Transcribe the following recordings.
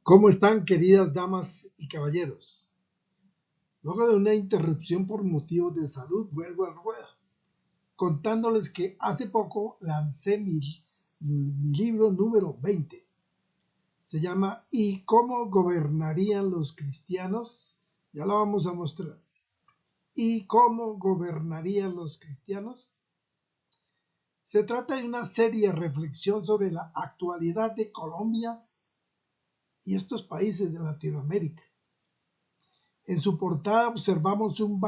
¿Cómo están, queridas damas y caballeros? Luego de una interrupción por motivos de salud, vuelvo a rueda, contándoles que hace poco lancé mi libro número 20. Se llama ¿Y cómo gobernarían los cristianos? Ya lo vamos a mostrar. ¿Y cómo gobernarían los cristianos? Se trata de una seria reflexión sobre la actualidad de Colombia y estos países de Latinoamérica. En su portada observamos un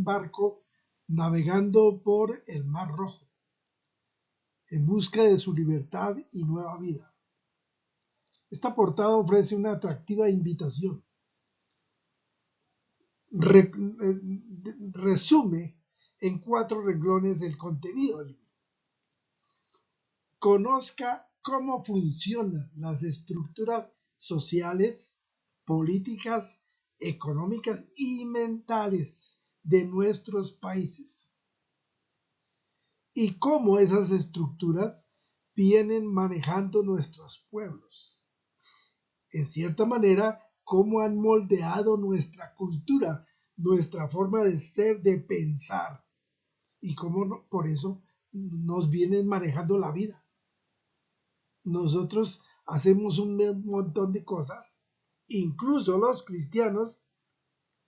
barco navegando por el Mar Rojo, en busca de su libertad y nueva vida. Esta portada ofrece una atractiva invitación. Resume en 4 renglones el contenido del libro. Conozca cómo funcionan las estructuras sociales, políticas, económicas y mentales de nuestros países y cómo esas estructuras vienen manejando nuestros pueblos. En cierta manera, cómo han moldeado nuestra cultura, nuestra forma de ser, de pensar, y cómo por eso nos vienen manejando la vida. Nosotros hacemos un montón de cosas, incluso los cristianos,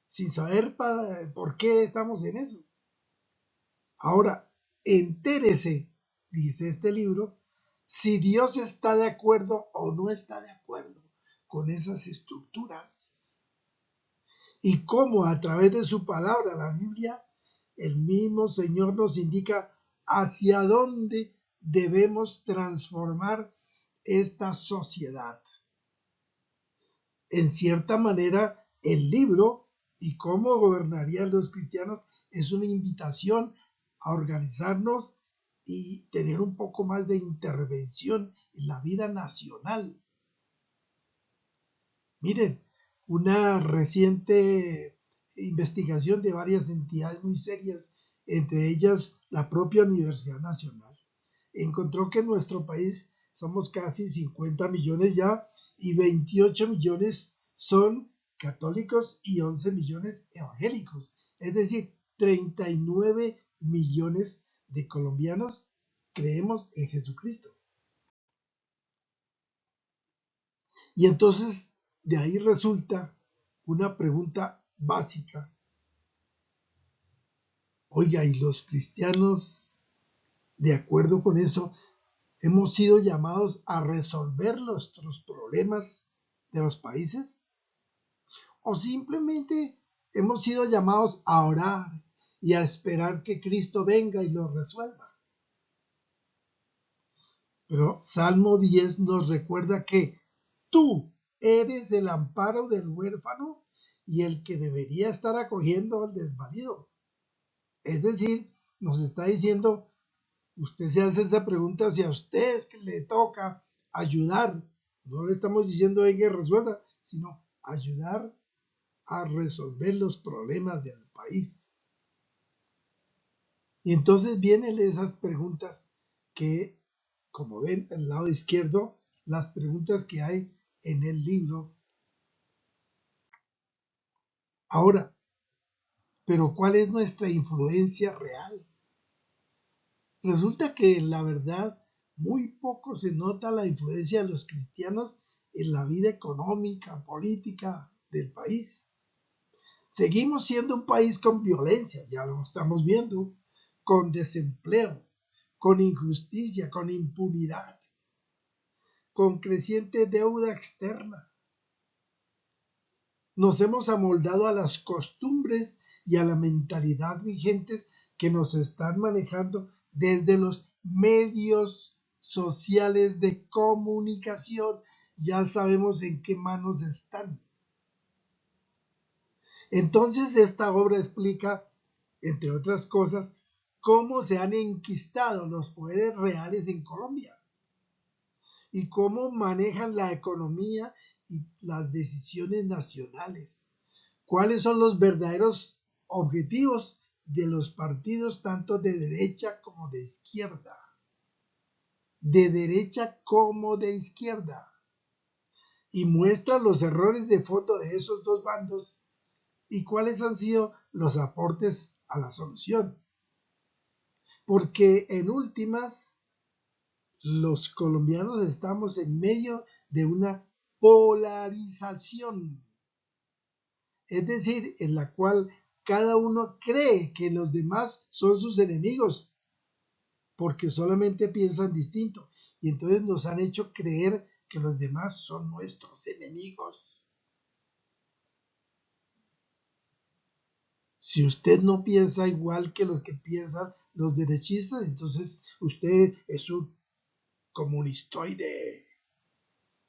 sin saber por qué estamos en eso. Ahora, entérese, dice este libro, si Dios está de acuerdo o no está de acuerdo con esas estructuras. Y cómo a través de su palabra, la Biblia, el mismo Señor nos indica hacia dónde debemos transformar esta sociedad. En cierta manera, el libro y cómo gobernarían los cristianos es una invitación a organizarnos y tener un poco más de intervención en la vida nacional. Miren, una reciente investigación de varias entidades muy serias, entre ellas la propia Universidad Nacional, encontró que en nuestro país somos casi 50 millones ya y 28 millones son católicos y 11 millones evangélicos. Es decir, 39 millones de colombianos creemos en Jesucristo. Y entonces de ahí resulta una pregunta básica. Oiga, ¿y los cristianos, de acuerdo con eso, hemos sido llamados a resolver nuestros problemas de los países? ¿O simplemente hemos sido llamados a orar y a esperar que Cristo venga y lo resuelva? Pero Salmo 10 nos recuerda que tú eres el amparo del huérfano y el que debería estar acogiendo al desvalido. Es decir, nos está diciendo, usted se hace esa pregunta si a usted es que le toca ayudar. No le estamos diciendo venga y resuelva, sino ayudar a resolver los problemas del país. Y entonces vienen esas preguntas que, como ven al lado izquierdo, las preguntas que hay en el libro. Ahora, ¿pero cuál es nuestra influencia real? Resulta que en la verdad muy poco se nota la influencia de los cristianos en la vida económica, política del país. Seguimos siendo un país con violencia, ya lo estamos viendo, con desempleo, con injusticia, con impunidad, con creciente deuda externa. Nos hemos amoldado a las costumbres y a la mentalidad vigentes que nos están manejando desde los medios sociales de comunicación. Ya sabemos en qué manos están. Entonces esta obra explica, entre otras cosas, cómo se han enquistado los poderes reales en Colombia y cómo manejan la economía y las decisiones nacionales. ¿Cuáles son los verdaderos objetivos de los partidos tanto de derecha como de izquierda? De derecha como de izquierda. y muestra los errores de fondo de esos dos bandos y cuáles han sido los aportes a la solución. Porque en últimas, los colombianos estamos en medio de una polarización, es decir, en la cual cada uno cree que los demás son sus enemigos, porque solamente piensan distinto, y entonces nos han hecho creer que los demás son nuestros enemigos. Si usted no piensa igual que los que piensan los derechistas, entonces usted es un comunistoide,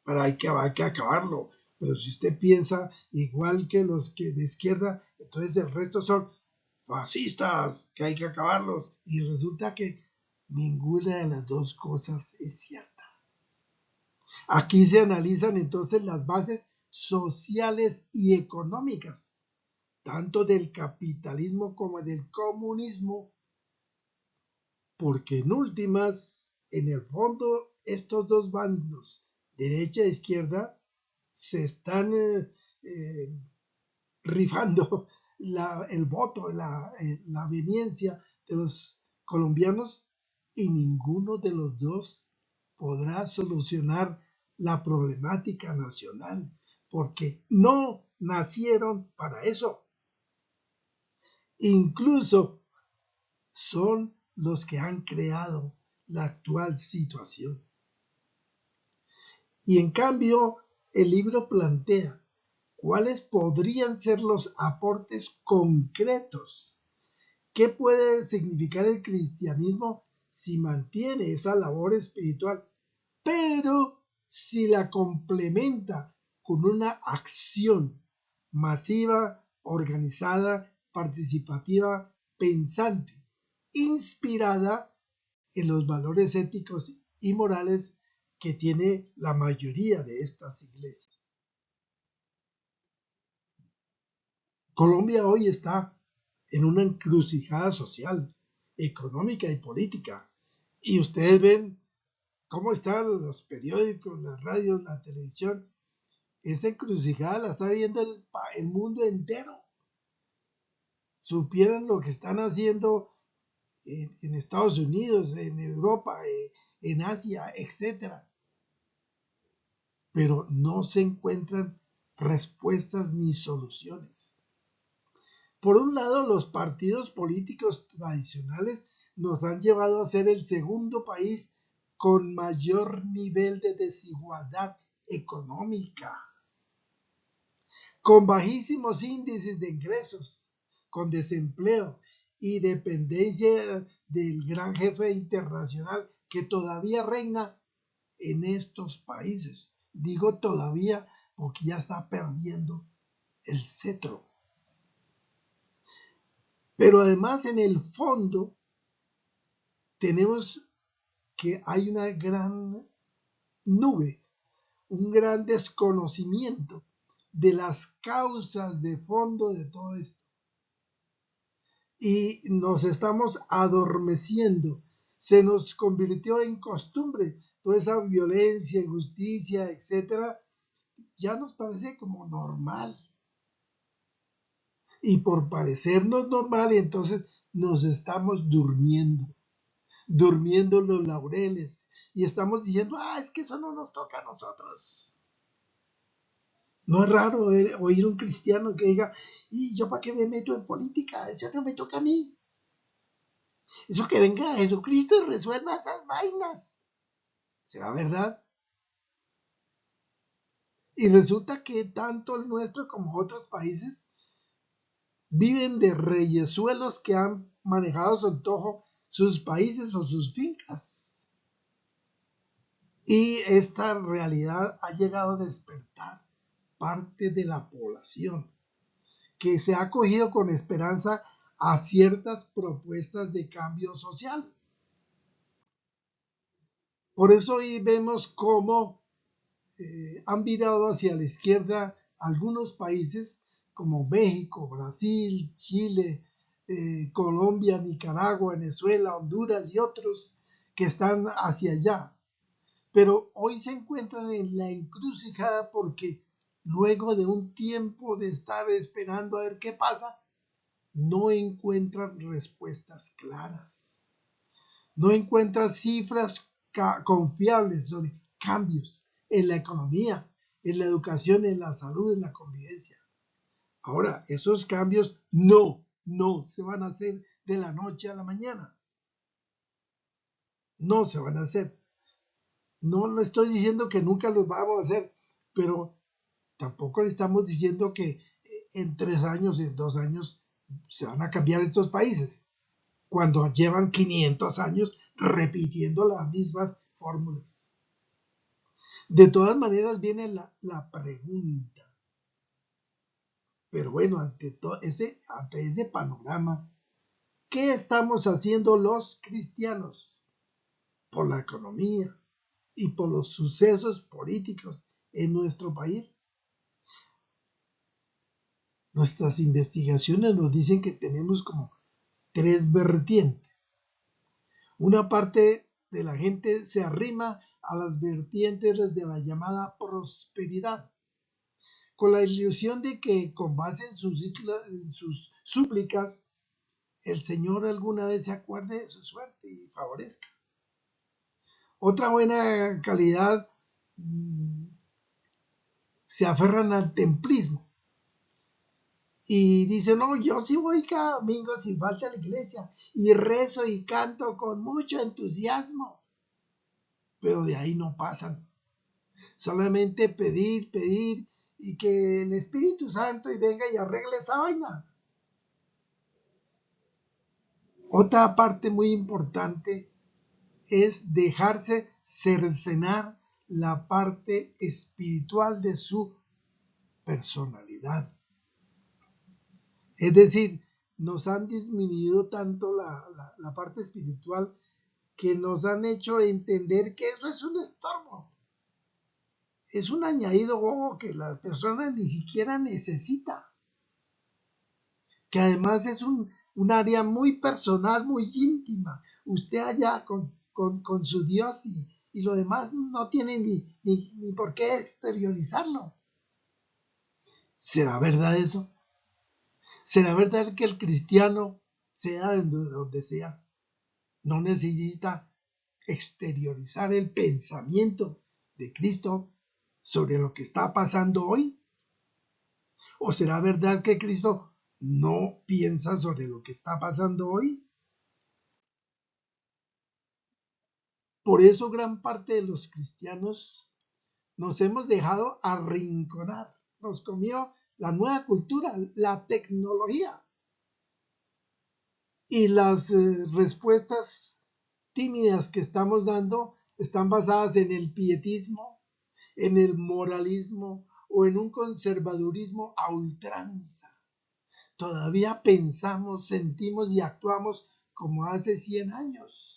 pero hay que acabarlo. Pero si usted piensa igual que los que de izquierda, entonces el resto son fascistas, que hay que acabarlos. Y resulta que ninguna de las dos cosas es cierta. Aquí se analizan entonces las bases sociales y económicas, tanto del capitalismo como del comunismo, porque en últimas, en el fondo, estos dos bandos, derecha e izquierda, se están rifando el voto, la veniencia de los colombianos, y ninguno de los dos podrá solucionar la problemática nacional, porque no nacieron para eso. Incluso son los que han creado la actual situación. Y en cambio, el libro plantea cuáles podrían ser los aportes concretos. ¿Qué puede significar el cristianismo si mantiene esa labor espiritual, pero si la complementa con una acción masiva, organizada, participativa, pensante, inspirada en los valores éticos y morales que tiene la mayoría de estas iglesias? Colombia hoy está en una encrucijada social, económica y política. Y ustedes ven cómo están los periódicos, las radios, la televisión. Esa encrucijada la está viendo el mundo entero. Supieran lo que están haciendo en Estados Unidos, en Europa, en Asia, etcétera. Pero no se encuentran respuestas ni soluciones. Por un lado, los partidos políticos tradicionales nos han llevado a ser el segundo país con mayor nivel de desigualdad económica, con bajísimos índices de ingresos, con desempleo y dependencia del gran jefe internacional que todavía reina en estos países. Digo todavía porque ya está perdiendo el cetro. Pero además, en el fondo, tenemos que hay una gran nube, un gran desconocimiento de las causas de fondo de todo esto. Y nos estamos adormeciendo. Se nos convirtió en costumbre toda esa violencia, injusticia, etcétera. Ya nos parece como normal. Y por parecernos normal, entonces nos estamos durmiendo los laureles, y estamos diciendo, es que eso no nos toca a nosotros. No es raro oír un cristiano que diga, ¿y yo para qué me meto en política? Eso no me toca a mí. Eso que venga Jesucristo y resuelva esas vainas. ¿Será verdad? Y resulta que tanto el nuestro como otros países viven de reyesuelos que han manejado a su antojo sus países o sus fincas. Y esta realidad ha llegado a despertar parte de la población, que se ha acogido con esperanza a ciertas propuestas de cambio social. Por eso hoy vemos cómo han virado hacia la izquierda algunos países como México, Brasil, Chile, Colombia, Nicaragua, Venezuela, Honduras y otros que están hacia allá. pero hoy se encuentran en la encrucijada porque luego de un tiempo de estar esperando a ver qué pasa, no encuentran respuestas claras, no encuentran cifras confiables sobre cambios en la economía, en la educación, en la salud, en la convivencia. Ahora, esos cambios no se van a hacer de la noche a la mañana. No se van a hacer. No le estoy diciendo que nunca los vamos a hacer, pero tampoco le estamos diciendo que en 3 años, en 2 años, se van a cambiar estos países, cuando llevan 500 años repitiendo las mismas fórmulas. De todas maneras viene la pregunta, pero bueno, ante ese panorama, ¿qué estamos haciendo los cristianos por la economía y por los sucesos políticos en nuestro país? Nuestras investigaciones nos dicen que tenemos como 3 vertientes. Una parte de la gente se arrima a las vertientes de la llamada prosperidad, con la ilusión de que con base en sus súplicas, el Señor alguna vez se acuerde de su suerte y favorezca. Otra buena calidad se aferran al templismo y dicen, no, yo sí voy cada domingo sin falta a la iglesia y rezo y canto con mucho entusiasmo, pero de ahí no pasan. Solamente pedir y que el Espíritu Santo y venga y arregle esa vaina. Otra parte muy importante es dejarse cercenar la parte espiritual de su personalidad. Es decir, nos han disminuido tanto la parte espiritual que nos han hecho entender que eso es un estorbo. Es un añadido bobo que la persona ni siquiera necesita. Que además es un área muy personal, muy íntima. Usted allá con su Dios y lo demás no tiene ni por qué exteriorizarlo. ¿Será verdad eso? ¿Será verdad que el cristiano, sea donde sea, no necesita exteriorizar el pensamiento de Cristo sobre lo que está pasando hoy? ¿O será verdad que Cristo no piensa sobre lo que está pasando hoy? Por eso gran parte de los cristianos nos hemos dejado arrinconar. Nos comió la nueva cultura, la tecnología. Y las respuestas tímidas que estamos dando están basadas en el pietismo, en el moralismo o en un conservadurismo a ultranza. Todavía pensamos, sentimos y actuamos como hace 100 años.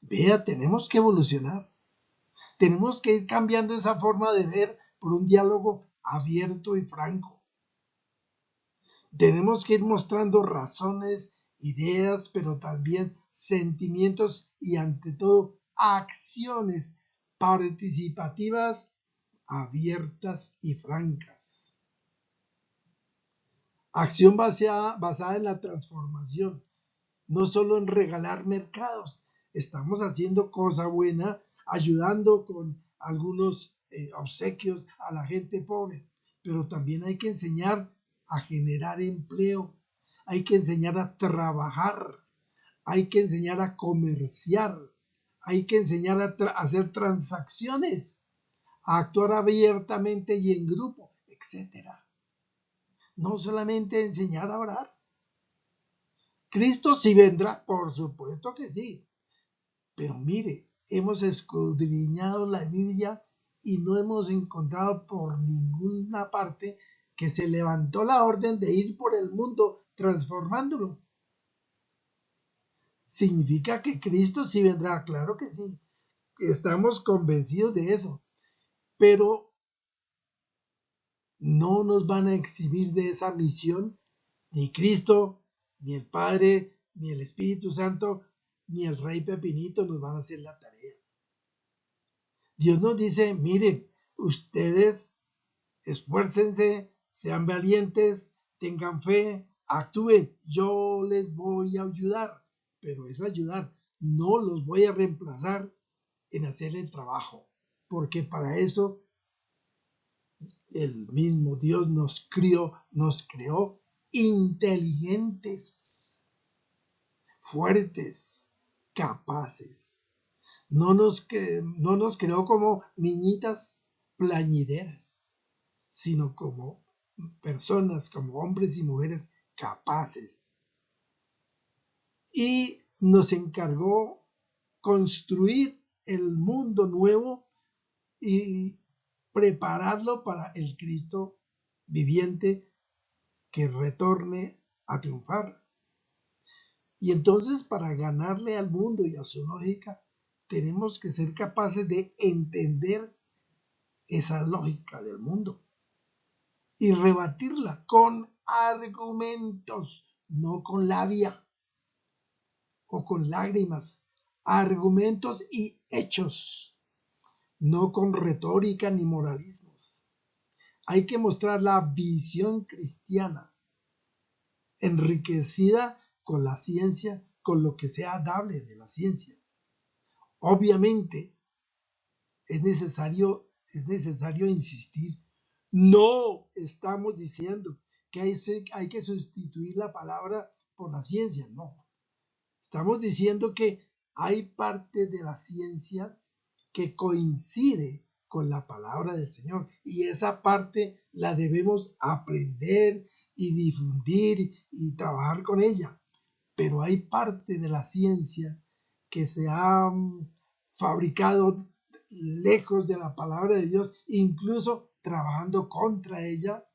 Vea, tenemos que evolucionar. Tenemos que ir cambiando esa forma de ver por un diálogo abierto y franco. Tenemos que ir mostrando razones, ideas, pero también sentimientos y ante todo acciones participativas, abiertas y francas. Acción basada en la transformación, no solo en regalar mercados. Estamos haciendo cosa buena, ayudando con algunos obsequios a la gente pobre, pero también hay que enseñar a generar empleo, hay que enseñar a trabajar, hay que enseñar a comerciar, hay que enseñar a hacer transacciones, a actuar abiertamente y en grupo, etcétera. No solamente enseñar a orar. Cristo sí vendrá, por supuesto que sí. Pero mire, hemos escudriñado la Biblia y no hemos encontrado por ninguna parte que se levantó la orden de ir por el mundo transformándolo. ¿Significa que Cristo sí vendrá? Claro que sí. Estamos convencidos de eso. Pero no nos van a exhibir de esa misión ni Cristo, ni el Padre, ni el Espíritu Santo, ni el Rey Pepinito nos van a hacer la tarea. Dios nos dice, miren, ustedes esfuércense, sean valientes, tengan fe, actúen, yo les voy a ayudar, pero es ayudar, no los voy a reemplazar en hacer el trabajo, porque para eso el mismo Dios nos creó inteligentes, fuertes, capaces. No nos creó como niñitas plañideras, sino como personas, como hombres y mujeres capaces. Y nos encargó construir el mundo nuevo y prepararlo para el Cristo viviente que retorne a triunfar. Y entonces para ganarle al mundo y a su lógica, tenemos que ser capaces de entender esa lógica del mundo y rebatirla con argumentos, no con labia o con lágrimas, argumentos y hechos, no con retórica ni moralismos. Hay que mostrar la visión cristiana, enriquecida con la ciencia, con lo que sea dable de la ciencia. Obviamente es necesario insistir. No estamos diciendo que hay que sustituir la palabra por la ciencia, no. Estamos diciendo que hay parte de la ciencia que coincide con la palabra del Señor y esa parte la debemos aprender y difundir y trabajar con ella. Pero hay parte de la ciencia que se ha fabricado lejos de la palabra de Dios, incluso trabajando contra ella,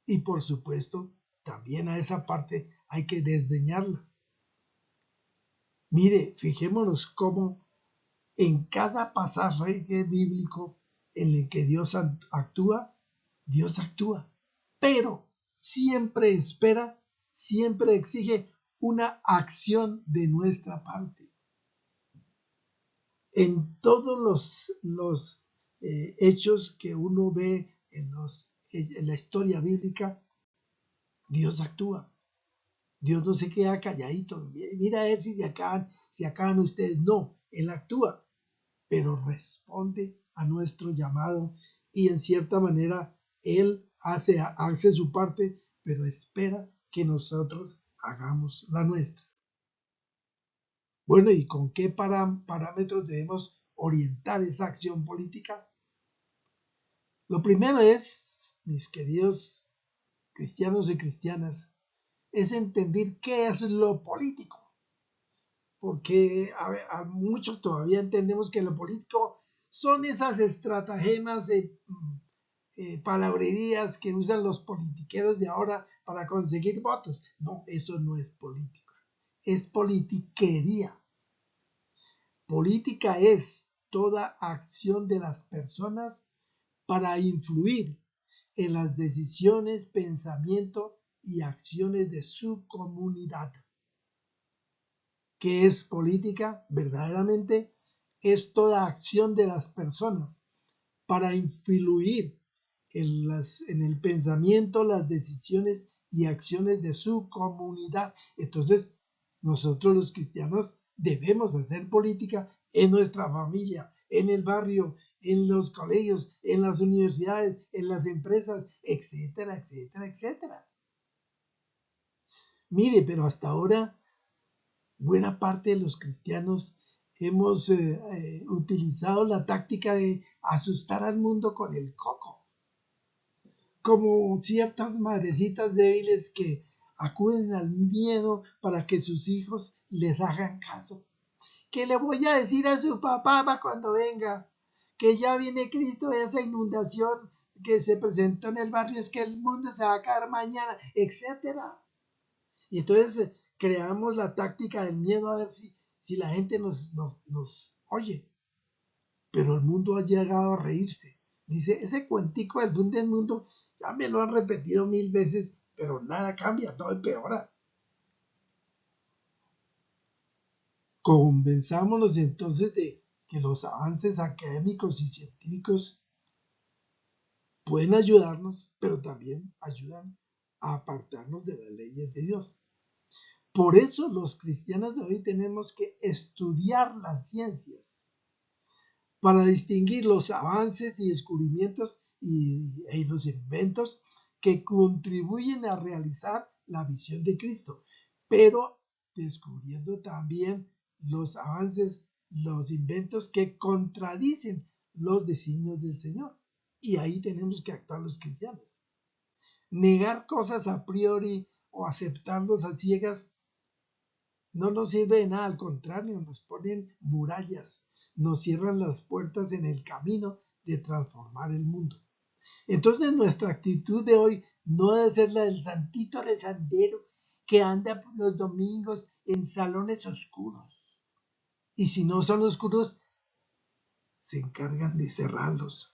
y por supuesto también a esa parte hay que desdeñarla. Mire, fijémonos cómo en cada pasaje bíblico en el que Dios actúa, pero siempre espera, siempre exige una acción de nuestra parte. En todos los hechos que uno ve en la historia bíblica, Dios actúa. Dios no se queda calladito. Mira a ver si acaban ustedes. No, Él actúa, pero responde a nuestro llamado y en cierta manera Él hace su parte, pero espera que nosotros hagamos la nuestra. Bueno, ¿y con qué parámetros debemos orientar esa acción política? Lo primero es, mis queridos cristianos y cristianas, es entender qué es lo político. Porque a muchos todavía entendemos que lo político son esas estratagemas, palabrerías que usan los politiqueros de ahora para conseguir votos. No, eso no es política, es politiquería. Política es toda acción de las personas para influir en las decisiones, pensamientos y acciones de su comunidad. ¿Qué es política? Verdaderamente es toda acción de las personas para influir en el pensamiento, las decisiones y acciones de su comunidad. Entonces, nosotros los cristianos debemos hacer política en nuestra familia, en el barrio, en los colegios, en las universidades, en las empresas, etcétera, etcétera, etcétera. Mire, pero hasta ahora buena parte de los cristianos hemos utilizado la táctica de asustar al mundo con el coco, como ciertas madrecitas débiles que acuden al miedo para que sus hijos les hagan caso. ¿Qué le voy a decir a su papá cuando venga? Que ya viene Cristo, esa inundación que se presentó en el barrio, es que el mundo se va a caer mañana, etcétera. Y entonces creamos la táctica del miedo a ver si la gente nos oye. Pero el mundo ha llegado a reírse. Dice, ese cuentico del fin del mundo ya me lo han repetido 1000 veces, pero nada cambia, todo empeora. Convenzámonos entonces de que los avances académicos y científicos pueden ayudarnos, pero también ayudan a apartarnos de las leyes de Dios. Por eso los cristianos de hoy tenemos que estudiar las ciencias para distinguir los avances y descubrimientos y los inventos que contribuyen a realizar la visión de Cristo, pero descubriendo también los avances, los inventos que contradicen los designios del Señor. Y ahí tenemos que actuar los cristianos. Negar cosas a priori o aceptarlos a ciegas no nos sirve de nada, al contrario, nos ponen murallas, nos cierran las puertas en el camino de transformar el mundo. Entonces nuestra actitud de hoy no debe ser la del santito rezandero que anda los domingos en salones oscuros. Y si no son oscuros, se encargan de cerrarlos.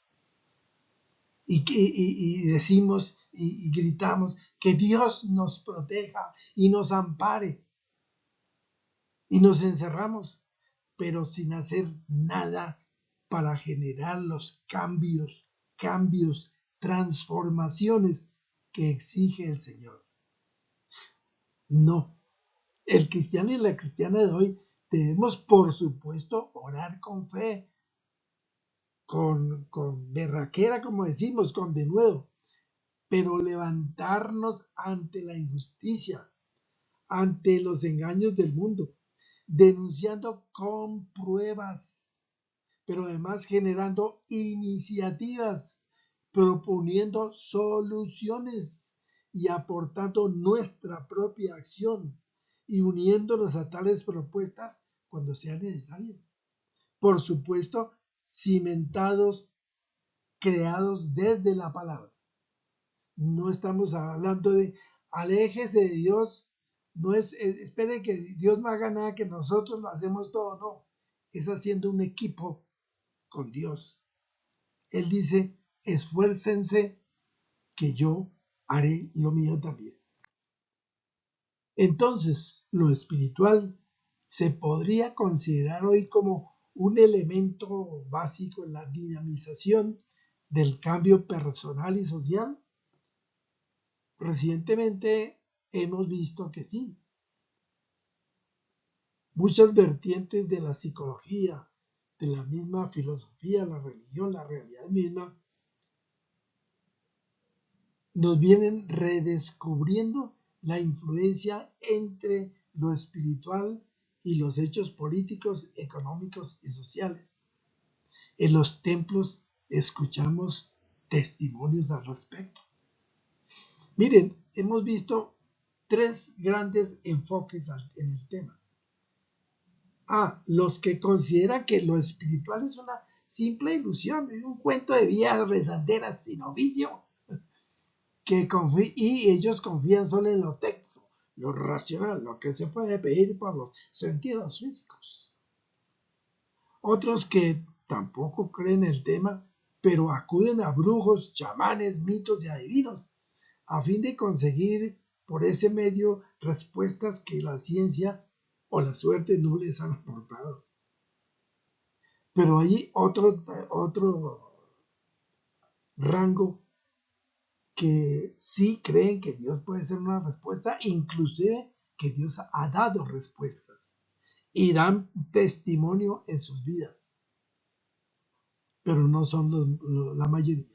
Y decimos y gritamos que Dios nos proteja y nos ampare. Y nos encerramos, pero sin hacer nada para generar los cambios, transformaciones que exige el Señor. No, el cristiano y la cristiana de hoy debemos, por supuesto, orar con fe, con berraquera, como decimos, con denuedo, pero levantarnos ante la injusticia, ante los engaños del mundo, denunciando con pruebas, pero además generando iniciativas, proponiendo soluciones y aportando nuestra propia acción y uniéndonos a tales propuestas cuando sea necesario. Por supuesto, cimentados, creados desde la palabra. No estamos hablando de aléjese de Dios, no es espere que Dios no haga nada, que nosotros lo hacemos todo, no, es haciendo un equipo con Dios. Él dice, esfuércense que yo haré lo mío también. Entonces, lo espiritual se podría considerar hoy como un elemento básico en la dinamización del cambio personal y social. Recientemente hemos visto que sí. Muchas vertientes de la psicología, de la misma filosofía, la religión, la realidad misma, nos vienen redescubriendo la influencia entre lo espiritual y los hechos políticos, económicos y sociales. En los templos escuchamos testimonios al respecto. Miren, hemos visto tres grandes enfoques en el tema. Los que consideran que lo espiritual es una simple ilusión, es un cuento de vías rezanderas sin oficio, y ellos confían solo en lo técnico, lo racional, lo que se puede pedir por los sentidos físicos. Otros que tampoco creen el tema, pero acuden a brujos, chamanes, mitos y adivinos, a fin de conseguir por ese medio respuestas que la ciencia o la suerte no les han aportado. Pero hay otro rango que sí creen que Dios puede ser una respuesta, inclusive que Dios ha dado respuestas y dan testimonio en sus vidas, pero no son la mayoría.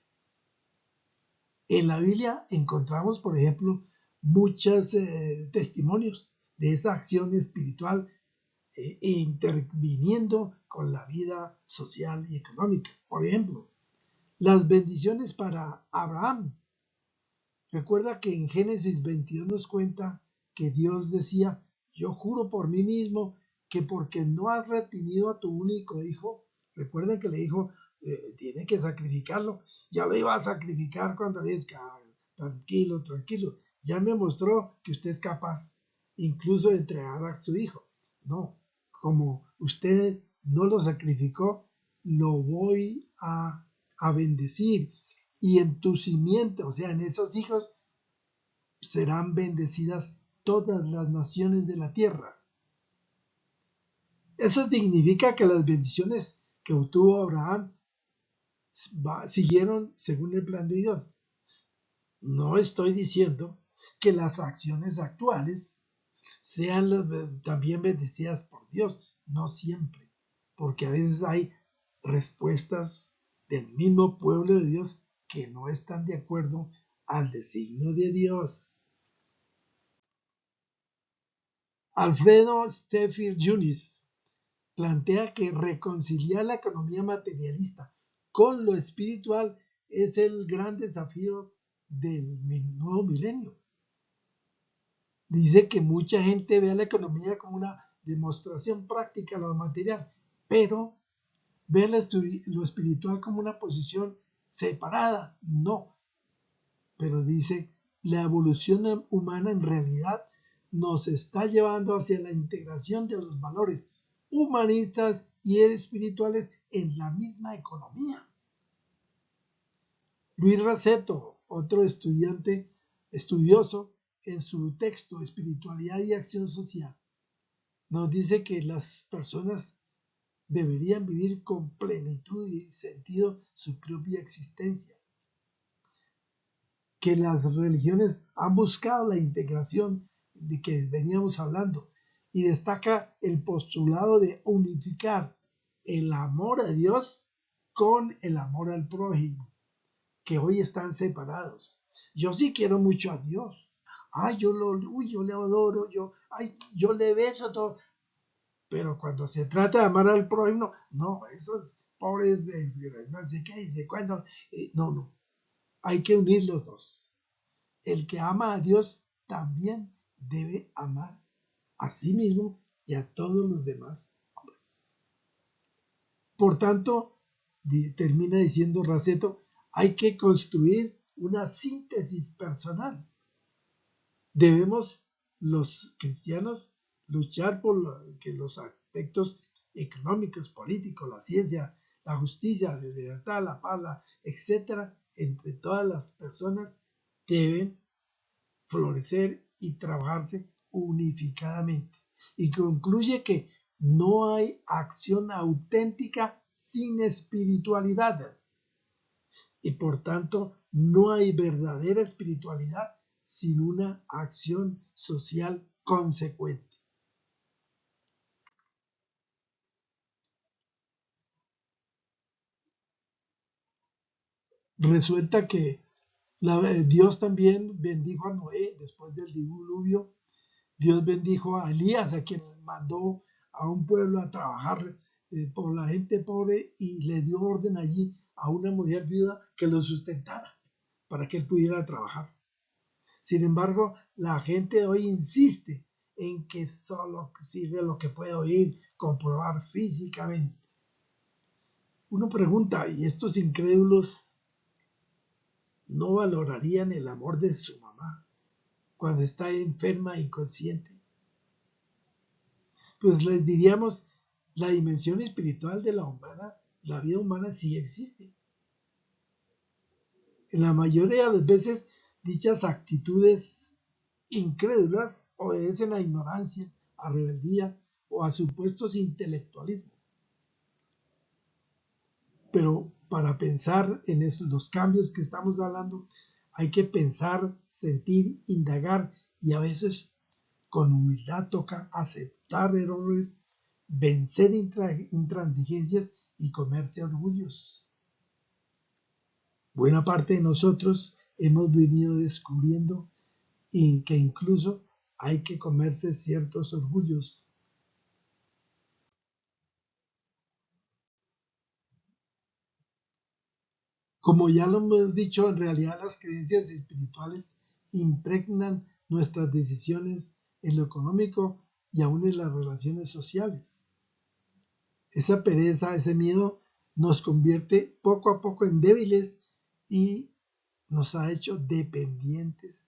En la Biblia encontramos, por ejemplo, muchos testimonios de esa acción espiritual interviniendo con la vida social y económica. Por ejemplo, las bendiciones para Abraham. Recuerda que en Génesis 22 nos cuenta que Dios decía, yo juro por mí mismo que porque no has retenido a tu único hijo, recuerden que le dijo, tiene que sacrificarlo, ya lo iba a sacrificar cuando le dije, tranquilo, tranquilo, ya me mostró que usted es capaz incluso de entregar a su hijo. No, como usted no lo sacrificó, lo voy a bendecir. Y en tu simiente, o sea, en esos hijos, serán bendecidas todas las naciones de la tierra. Eso significa que las bendiciones que obtuvo Abraham siguieron según el plan de Dios. No estoy diciendo que las acciones actuales sean también bendecidas por Dios, no siempre, porque a veces hay respuestas del mismo pueblo de Dios que no están de acuerdo al designio de Dios. Alfredo Stephen Yunis plantea que reconciliar la economía materialista con lo espiritual es el gran desafío del nuevo milenio. Dice que mucha gente ve a la economía como una demostración práctica de lo material, pero ve lo espiritual como una posición separada. No, pero dice, la evolución humana en realidad nos está llevando hacia la integración de los valores humanistas y espirituales en la misma economía. Luis Raceto, otro estudioso, en su texto Espiritualidad y Acción Social, nos dice que las personas deberían vivir con plenitud y sentido su propia existencia, que las religiones han buscado la integración de que veníamos hablando y destaca el postulado de unificar el amor a Dios con el amor al prójimo, que hoy están separados. Yo sí quiero mucho a Dios. Ay, yo le adoro, yo le beso todo. Pero cuando se trata de amar al prójimo, no, esos pobres de no sé qué, dice cuándo. No, hay que unir los dos. El que ama a Dios también debe amar a sí mismo y a todos los demás hombres. Por tanto, termina diciendo Raceto, hay que construir una síntesis personal. Debemos los cristianos luchar por que los aspectos económicos, políticos, la ciencia, la justicia, la libertad, la paz, etcétera, entre todas las personas deben florecer y trabajarse unificadamente. Y concluye que no hay acción auténtica sin espiritualidad. Y por tanto, no hay verdadera espiritualidad sin una acción social consecuente. Resulta que Dios también bendijo a Noé después del diluvio. Dios bendijo a Elías, a quien mandó a un pueblo a trabajar por la gente pobre y le dio orden allí a una mujer viuda que lo sustentara para que él pudiera trabajar. Sin embargo, la gente hoy insiste en que solo sirve lo que puede oír, comprobar físicamente. Uno pregunta, ¿y estos incrédulos no valorarían el amor de su mamá cuando está enferma e inconsciente? Pues les diríamos, la dimensión espiritual de la vida humana sí existe. En la mayoría de las veces, dichas actitudes incrédulas obedecen a ignorancia, a rebeldía o a supuestos intelectualismo. Pero para pensar en los cambios que estamos hablando, hay que pensar, sentir, indagar y a veces con humildad toca aceptar errores, vencer intransigencias y comerse orgullos. Buena parte de nosotros hemos venido descubriendo que incluso hay que comerse ciertos orgullos. Como ya lo hemos dicho, en realidad las creencias espirituales impregnan nuestras decisiones en lo económico y aún en las relaciones sociales. Esa pereza, ese miedo nos convierte poco a poco en débiles y nos ha hecho dependientes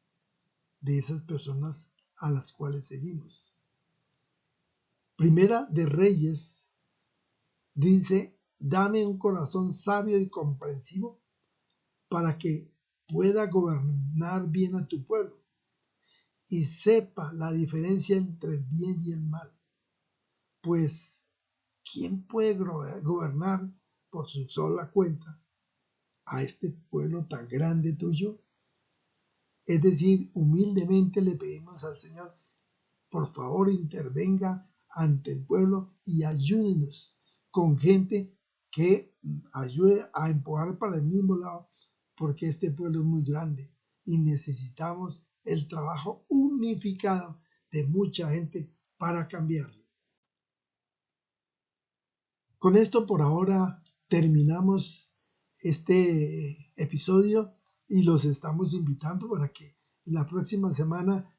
de esas personas a las cuales seguimos. Primera de Reyes dice, dame un corazón sabio y comprensivo para que pueda gobernar bien a tu pueblo y sepa la diferencia entre el bien y el mal, pues ¿quién puede gobernar por su sola cuenta a este pueblo tan grande tuyo? Es decir, humildemente le pedimos al Señor, por favor, intervenga ante el pueblo y ayúdenos con gente que ayude a empujar para el mismo lado, porque este pueblo es muy grande y necesitamos el trabajo unificado de mucha gente para cambiarlo. Con esto por ahora terminamos este episodio y los estamos invitando para que la próxima semana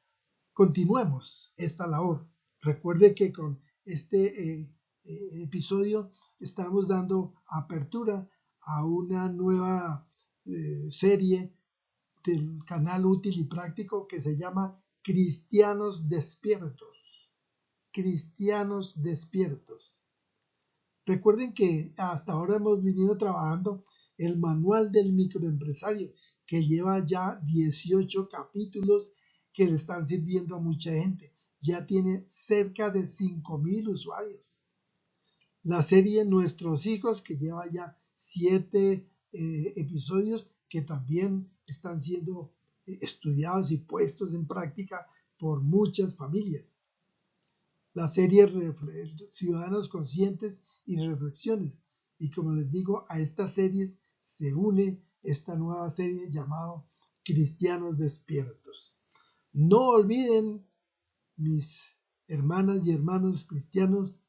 continuemos esta labor. Recuerde que con este episodio estamos dando apertura a una nueva serie del canal Útil y Práctico que se llama Cristianos Despiertos. Cristianos Despiertos. Recuerden que hasta ahora hemos venido trabajando el manual del microempresario, que lleva ya 18 capítulos que le están sirviendo a mucha gente. Ya tiene cerca de 5.000 usuarios. La serie Nuestros Hijos, que lleva ya 7 episodios que también están siendo estudiados y puestos en práctica por muchas familias. La serie Ciudadanos Conscientes y Reflexiones. Y como les digo, a estas series se une esta nueva serie llamada Cristianos Despiertos. No olviden, mis hermanas y hermanos cristianos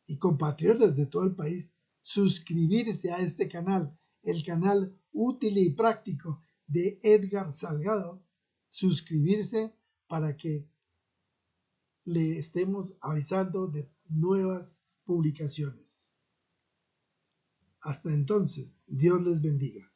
y compatriotas de todo el país, suscribirse a este canal, el canal Útil y Práctico de Edgar Salgado, suscribirse para que le estemos avisando de nuevas publicaciones. Hasta entonces, Dios les bendiga.